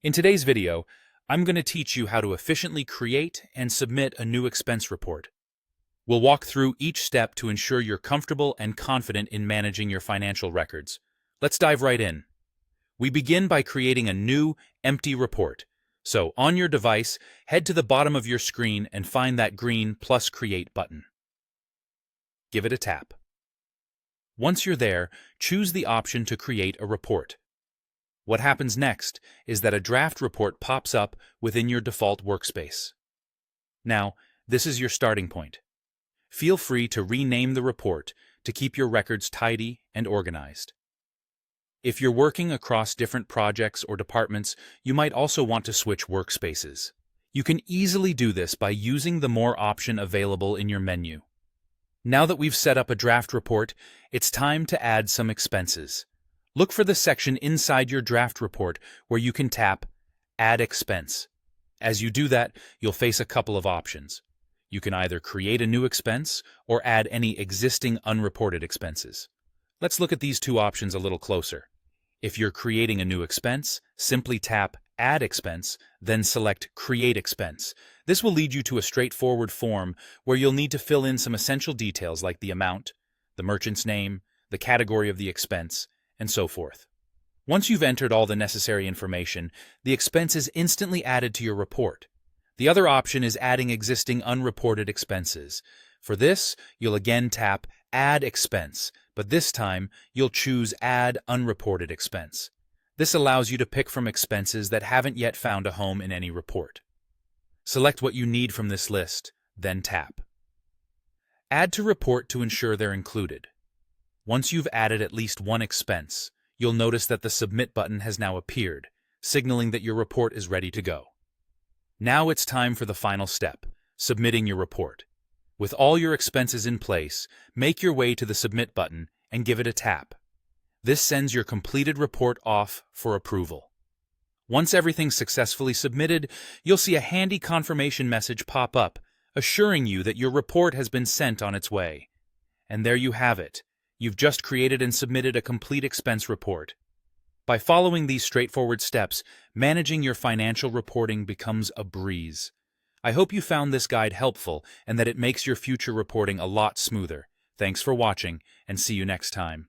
In today's video, I'm going to teach you how to efficiently create and submit a new expense report. We'll walk through each step to ensure you're comfortable and confident in managing your financial records. Let's dive right in. We begin by creating a new, empty report. So, on your device, head to the bottom of your screen and find that green plus Create button. Give it a tap. Once you're there, choose the option to create a report. What happens next is that a draft report pops up within your default workspace. Now, this is your starting point. Feel free to rename the report to keep your records tidy and organized. If you're working across different projects or departments, you might also want to switch workspaces. You can easily do this by using the More option available in your menu. Now that we've set up a draft report, it's time to add some expenses. Look for the section inside your draft report where you can tap Add Expense. As you do that, you'll face a couple of options. You can either create a new expense or add any existing unreported expenses. Let's look at these two options a little closer. If you're creating a new expense, simply tap Add Expense, then select Create Expense. This will lead you to a straightforward form where you'll need to fill in some essential details like the amount, the merchant's name, the category of the expense, and so forth. Once you've entered all the necessary information, the expense is instantly added to your report. The other option is adding existing unreported expenses. For this, you'll again tap Add Expense, but this time you'll choose Add Unreported Expense. This allows you to pick from expenses that haven't yet found a home in any report. Select what you need from this list, then tap Add to Report to ensure they're included. Once you've added at least one expense, you'll notice that the Submit button has now appeared, signaling that your report is ready to go. Now it's time for the final step, submitting your report. With all your expenses in place, make your way to the Submit button and give it a tap. This sends your completed report off for approval. Once everything's successfully submitted, you'll see a handy confirmation message pop up, assuring you that your report has been sent on its way. And there you have it. You've just created and submitted a complete expense report. By following these straightforward steps, managing your financial reporting becomes a breeze. I hope you found this guide helpful and that it makes your future reporting a lot smoother. Thanks for watching, and see you next time.